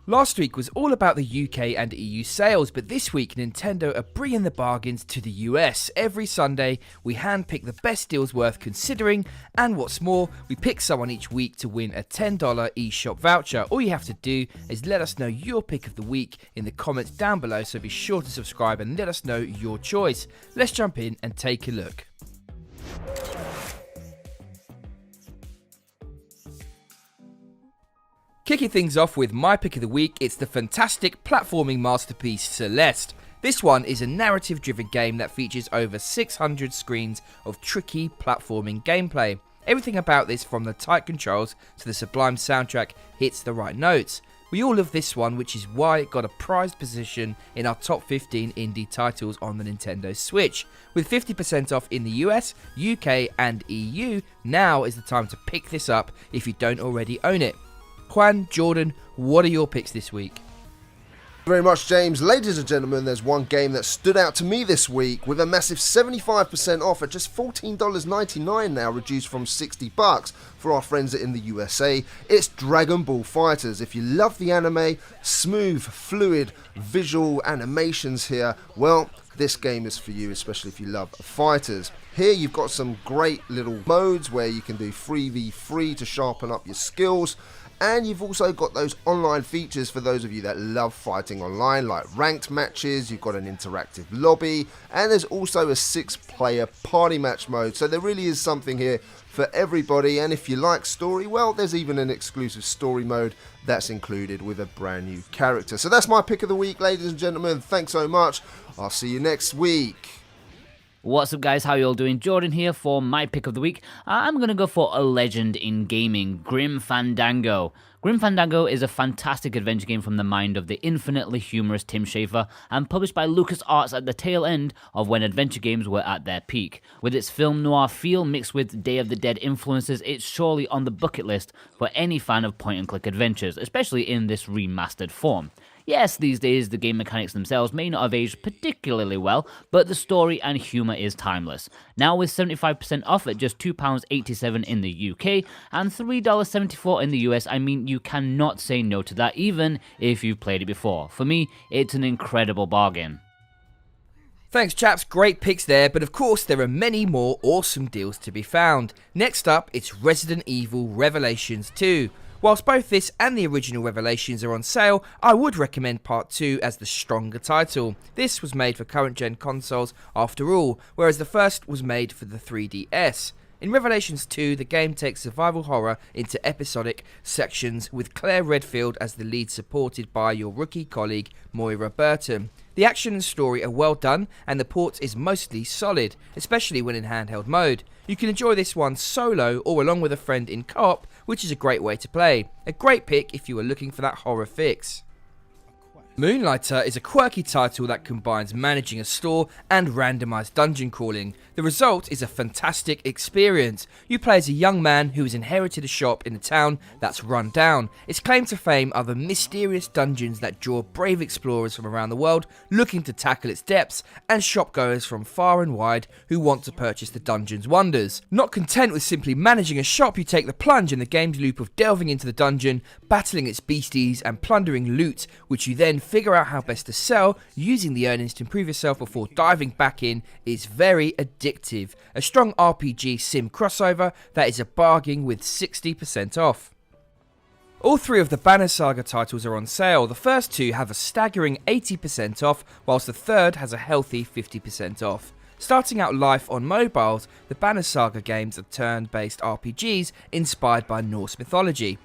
Last week was all about the UK and EU sales, but this week Nintendo are bringing the bargains to the US. Every Sunday we handpick the best deals worth considering, and what's more, we pick someone each week to win a $10 eShop voucher. All you have to do is let us know your pick of the week in the comments down below, so be sure to subscribe and let us know your choice. Let's jump in and take a look. Kicking things off with my pick of the week, it's the fantastic platforming masterpiece Celeste. This one is a narrative-driven game that features over 600 screens of tricky platforming gameplay. Everything about this, from the tight controls to the sublime soundtrack, hits the right notes. We all love this one, which is why it got a prized position in our top 15 indie titles on the Nintendo Switch. With 50% off in the US, UK and EU, now is the time to pick this up if you don't already own it. Juan, Jordan, what are your picks this week? Very much, James. Ladies and gentlemen, there's one game that stood out to me this week with a massive 75% off at just $14.99 now, reduced from $60 for our friends in the USA. It's Dragon Ball FighterZ. If you love the anime, smooth, fluid, visual animations here, well, this game is for you, especially if you love fighters. Here you've got some great little modes where you can do 3v3 to sharpen up your skills. And you've also got those online features for those of you that love fighting online, like ranked matches. You've got an interactive lobby, and there's also a 6-player party match mode. So there really is something here for everybody. And if you like story, well, there's even an exclusive story mode that's included with a brand new character. So that's my pick of the week, ladies and gentlemen. Thanks so much. I'll see you next week. What's up, guys? How you all doing? Jordan here for my pick of the week. I'm going to go for a legend in gaming, Grim Fandango. Grim Fandango is a fantastic adventure game from the mind of the infinitely humorous Tim Schafer and published by LucasArts at the tail end of when adventure games were at their peak. With its film noir feel mixed with Day of the Dead influences, it's surely on the bucket list for any fan of point-and-click adventures, especially in this remastered form. Yes, these days the game mechanics themselves may not have aged particularly well, but the story and humour is timeless. Now with 75% off at just £2.87 in the UK and $3.74 in the US, I mean, you cannot say no to that even if you've played it before. For me, it's an incredible bargain. Thanks, chaps, great picks there, but of course there are many more awesome deals to be found. Next up, it's Resident Evil Revelations 2. Whilst both this and the original Revelations are on sale, I would recommend Part 2 as the stronger title. This was made for current gen consoles after all, whereas the first was made for the 3DS. In Revelations 2, the game takes survival horror into episodic sections, with Claire Redfield as the lead, supported by your rookie colleague Moira Burton. The action and story are well done, and the port is mostly solid, especially when in handheld mode. You can enjoy this one solo or along with a friend in co-op, which is a great way to play. A great pick if you are looking for that horror fix. Moonlighter is a quirky title that combines managing a store and randomised dungeon crawling. The result is a fantastic experience. You play as a young man who has inherited a shop in a town that's run down. Its claim to fame are the mysterious dungeons that draw brave explorers from around the world looking to tackle its depths, and shopgoers from far and wide who want to purchase the dungeon's wonders. Not content with simply managing a shop, you take the plunge in the game's loop of delving into the dungeon, battling its beasties and plundering loot, which you then figure out how best to sell, using the earnings to improve yourself before diving back in. Is very addictive. A strong RPG sim crossover that is a bargain with 60% off. All three of the Banner Saga titles are on sale. The first two have a staggering 80% off, whilst the third has a healthy 50% off. Starting out life on mobiles, the Banner Saga games are turn-based RPGs inspired by Norse mythology.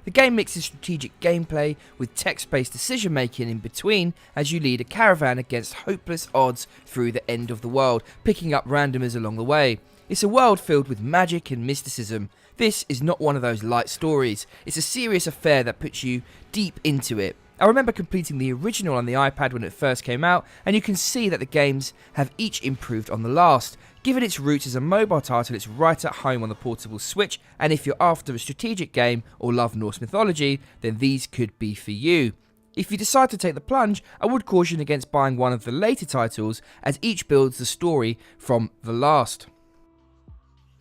The game mixes strategic gameplay with text-based decision making in between, as you lead a caravan against hopeless odds through the end of the world, picking up randomers along the way. It's a world filled with magic and mysticism. This is not one of those light stories. It's a serious affair that puts you deep into it. I remember completing the original on the iPad when it first came out, and you can see that the games have each improved on the last. Given its roots as a mobile title, it's right at home on the portable Switch, and if you're after a strategic game or love Norse mythology, then these could be for you. If you decide to take the plunge, I would caution against buying one of the later titles, as each builds the story from the last.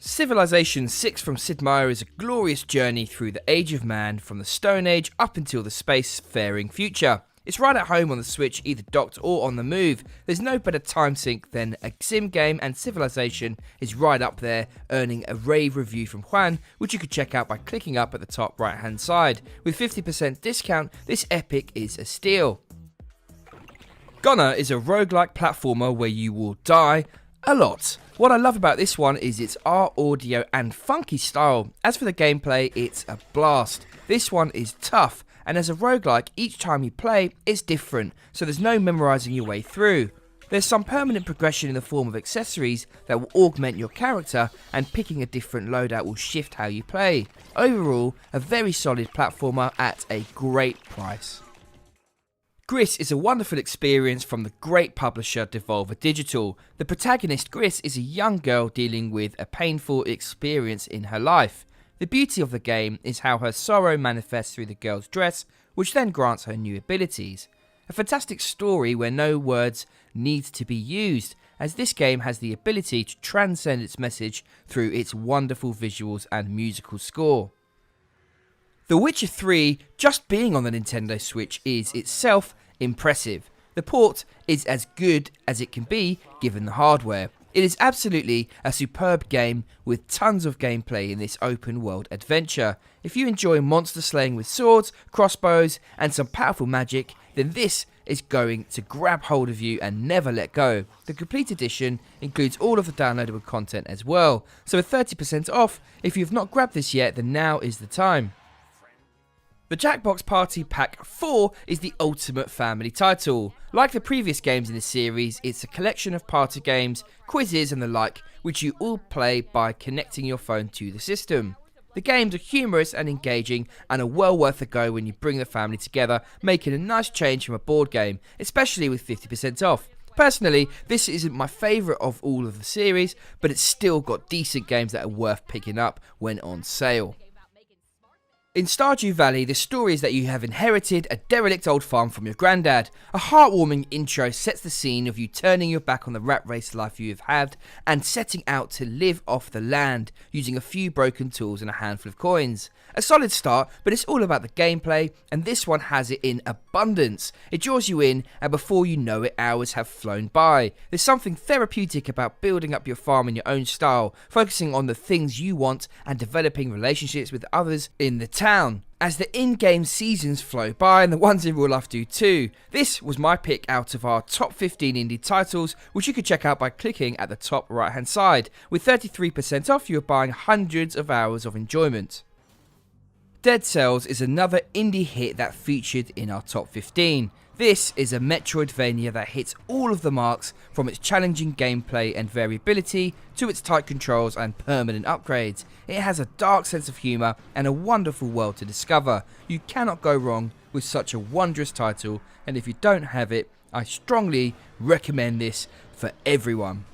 Civilization 6 from Sid Meier is a glorious journey through the age of man from the Stone Age up until the space-faring future. It's right at home on the Switch, either docked or on the move. There's no better time sink than a sim game, and Civilization is right up there, earning a rave review from Juan, which you could check out by clicking up at the top right hand side. With 50% discount, this epic is a steal. Gunner is a roguelike platformer where you will die a lot. What I love about this one is its art, audio and funky style. As for the gameplay, it's a blast. This one is tough, and as a roguelike, each time you play, it's different, so there's no memorising your way through. There's some permanent progression in the form of accessories that will augment your character, and picking a different loadout will shift how you play. Overall, a very solid platformer at a great price. Gris is a wonderful experience from the great publisher Devolver Digital. The protagonist, Gris, is a young girl dealing with a painful experience in her life. The beauty of the game is how her sorrow manifests through the girl's dress, which then grants her new abilities. A fantastic story where no words need to be used, as this game has the ability to transcend its message through its wonderful visuals and musical score. The Witcher 3, just being on the Nintendo Switch, is itself impressive. The port is as good as it can be given the hardware. It is absolutely a superb game with tons of gameplay in this open world adventure. If you enjoy monster slaying with swords, crossbows and some powerful magic, then this is going to grab hold of you and never let go. The complete edition includes all of the downloadable content as well, so with 30% off, if you've not grabbed this yet, then now is the time. The Jackbox Party Pack 4 is the ultimate family title. Like the previous games in this series, it's a collection of party games, quizzes and the like, which you all play by connecting your phone to the system. The games are humorous and engaging and are well worth a go when you bring the family together, making a nice change from a board game, especially with 50% off. Personally, this isn't my favourite of all of the series, but it's still got decent games that are worth picking up when on sale. In Stardew Valley, the story is that you have inherited a derelict old farm from your granddad. A heartwarming intro sets the scene of you turning your back on the rat race life you have had and setting out to live off the land, using a few broken tools and a handful of coins. A solid start, but it's all about the gameplay, and this one has it in abundance. It draws you in, and before you know it, hours have flown by. There's something therapeutic about building up your farm in your own style, focusing on the things you want and developing relationships with others in the town, as the in-game seasons flow by and the ones in real life do too. This was my pick out of our top 15 indie titles, which you can check out by clicking at the top right hand side. With 33% off, you are buying hundreds of hours of enjoyment. Dead Cells is another indie hit that featured in our top 15. This is a Metroidvania that hits all of the marks, from its challenging gameplay and variability to its tight controls and permanent upgrades. It has a dark sense of humour and a wonderful world to discover. You cannot go wrong with such a wondrous title, and if you don't have it, I strongly recommend this for everyone.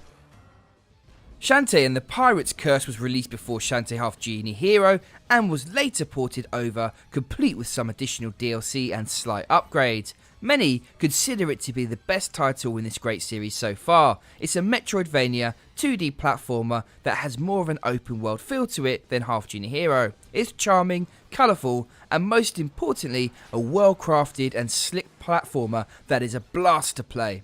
SHANTAE and the Pirate's Curse was released before SHANTAE Half Genie Hero and was later ported over, complete with some additional DLC and slight upgrades. Many consider it to be the best title in this great series so far. It's a Metroidvania 2D platformer that has more of an open world feel to it than Half Genie Hero. It's charming, colourful and most importantly a well crafted and slick platformer that is a blast to play.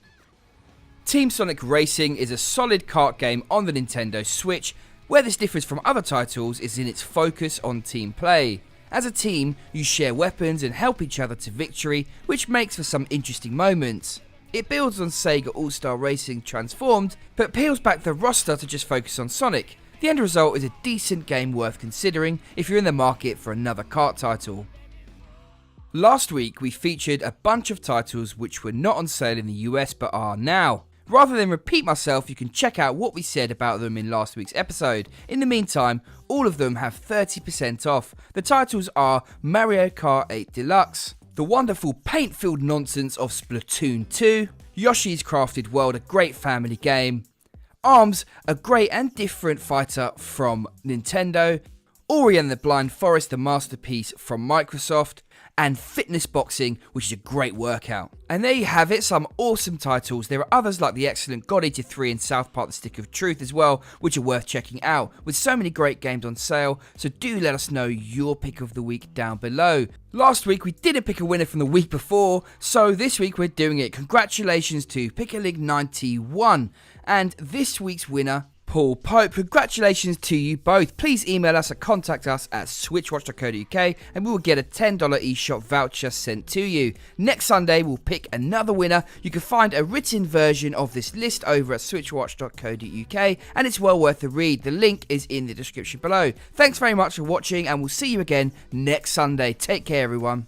Team Sonic Racing is a solid kart game on the Nintendo Switch. Where this differs from other titles is in its focus on team play. As a team, you share weapons and help each other to victory, which makes for some interesting moments. It builds on SAGA All-Star Racing Transformed, but peels back the roster to just focus on Sonic. The end result is a decent game worth considering if you're in the market for another kart title. Last week we featured a bunch of titles which were not on sale in the US but are now. Rather than repeat myself, you can check out what we said about them in last week's episode. In the meantime, all of them have 30% off. The titles are Mario Kart 8 Deluxe, the wonderful paint-filled nonsense of Splatoon 2, Yoshi's Crafted World, a great family game, ARMS, a great and different fighter from Nintendo, Ori and the Blind Forest, a masterpiece from Microsoft, and fitness boxing, which is a great workout. And there you have it, some awesome titles. There are others like the excellent God Eater 3 and South Park The Stick of Truth as well, which are worth checking out, with so many great games on sale, so do let us know your pick of the week down below. Last week we didn't pick a winner from the week before, so this week we're doing it. Congratulations to Pickering91, and this week's winner, Paul Pope. Congratulations to you both. Please email us at contact@switchwatch.co.uk and we will get a $10 eShop voucher sent to you. Next Sunday we'll pick another winner. You can find a written version of this list over at switchwatch.co.uk and it's well worth a read. The link is in the description below. Thanks very much for watching and we'll see you again next Sunday. Take care everyone.